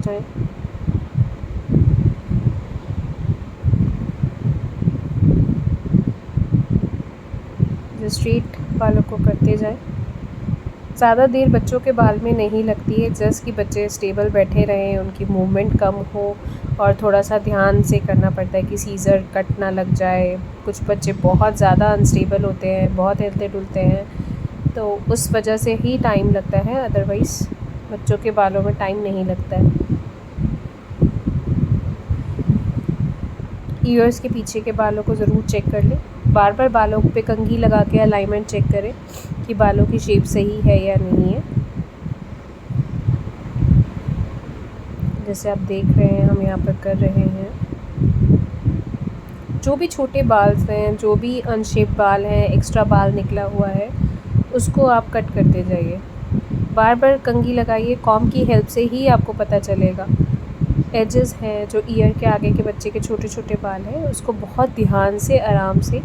जाएं। जो स्ट्रेट बालों को करते जाएं। ज़्यादा देर बच्चों के बाल में नहीं लगती है, जस्ट कि बच्चे स्टेबल बैठे रहें, उनकी मूवमेंट कम हो, और थोड़ा सा ध्यान से करना पड़ता है कि सीज़र कट ना लग जाए। कुछ बच्चे बहुत ज़्यादा अनस्टेबल होते हैं, बहुत हिलते डुलते हैं, तो उस वजह से ही टाइम लगता है, अदरवाइज़ बच्चों के बालों में टाइम नहीं लगता है। ईयर्स के पीछे के बालों को ज़रूर चेक कर लें। बार बार बालों पे कंघी लगा के अलाइनमेंट चेक करें कि बालों की शेप सही है या नहीं है। जैसे आप देख रहे हैं हम यहाँ पर कर रहे हैं। जो भी छोटे बाल हैं, जो भी अनशेप बाल हैं, एक्स्ट्रा बाल निकला हुआ है, उसको आप कट करते जाइए। बार बार कंघी लगाइए, कॉम्ब की हेल्प से ही आपको पता चलेगा। एजेस हैं जो ईयर के आगे के बच्चे के छोटे छोटे बाल हैं, उसको बहुत ध्यान से आराम से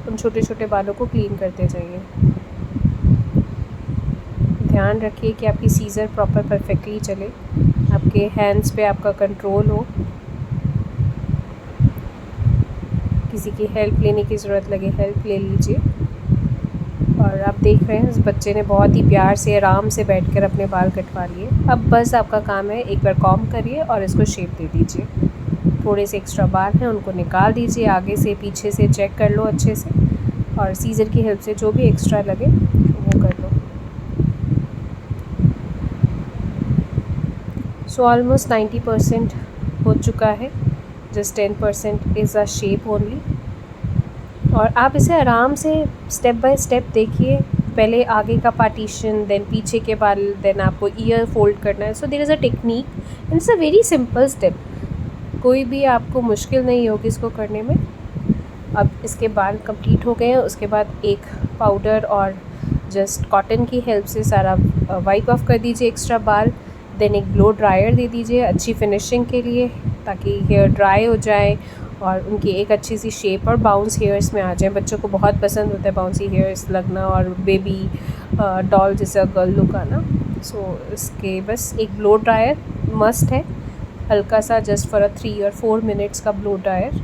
उन छोटे छोटे बालों को क्लीन करते जाइए। ध्यान रखिए कि आपकी सीज़र प्रॉपर परफेक्टली चले, आपके हैंड्स पे आपका कंट्रोल हो। किसी की हेल्प लेने की ज़रूरत लगे, हेल्प ले लीजिए। और आप देख रहे हैं उस बच्चे ने बहुत ही प्यार से आराम से बैठकर अपने बाल कटवा लिए। अब बस आपका काम है, एक बार कॉम्ब करिए और इसको शेप दे दीजिए। थोड़े से एक्स्ट्रा बाल हैं उनको निकाल दीजिए, आगे से पीछे से चेक कर लो अच्छे से, और सीज़र की हेल्प से जो भी एक्स्ट्रा लगे वो कर लो। सो ऑलमोस्ट 90% हो चुका है, just 10% is a shape only. और आप इसे आराम से स्टेप बाय स्टेप देखिए। पहले आगे का पार्टीशन, देन पीछे के बाल, देन आपको ईयर फोल्ड करना है। So there is a technique, it's a very simple step. कोई भी आपको मुश्किल नहीं होगी इसको करने में। अब इसके बाल कंप्लीट हो गए हैं, उसके बाद एक पाउडर और जस्ट कॉटन की हेल्प से सारा वाइप ऑफ कर दीजिए एक्स्ट्रा बाल। देन एक ब्लो ड्रायर दे दीजिए अच्छी फिनिशिंग के लिए, ताकि हेयर ड्राई हो जाए और उनकी एक अच्छी सी शेप और बाउंस हेयर्स में आ जाए। बच्चों को बहुत पसंद होता है बाउंसी हेयर्स लगना और बेबी डॉल जैसा गर्ल लुक आना। सो इसके बस एक ब्लो ड्रायर मस्ट है, हल्का सा, जस्ट फॉर 3 और 4 मिनट्स का ब्लो ड्रायर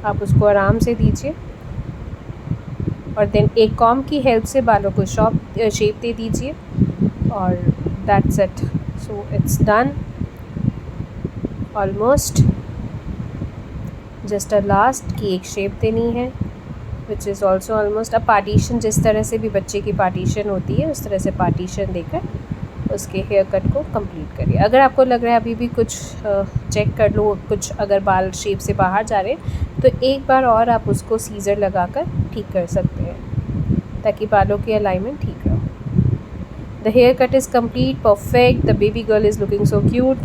आप उसको आराम से दीजिए। और देन एक कॉम्ब की हेल्प से बालों को शेप दे दीजिए, और that's it. So it's done almost. Just a last की एक शेप देनी है, which is also almost a partition. जिस तरह से भी बच्चे की पार्टीशन होती है उस तरह से पार्टीशन देकर उसके हेयर कट को कंप्लीट करिए। अगर आपको लग रहा है अभी भी कुछ चेक कर लो, कुछ अगर बाल शेप से बाहर जा रहे हैं, तो एक बार और आप उसको सीज़र लगाकर ठीक कर सकते हैं, ताकि बालों की अलाइनमेंट ठीक रहो। The hair cut is complete, perfect. The baby girl is looking so cute.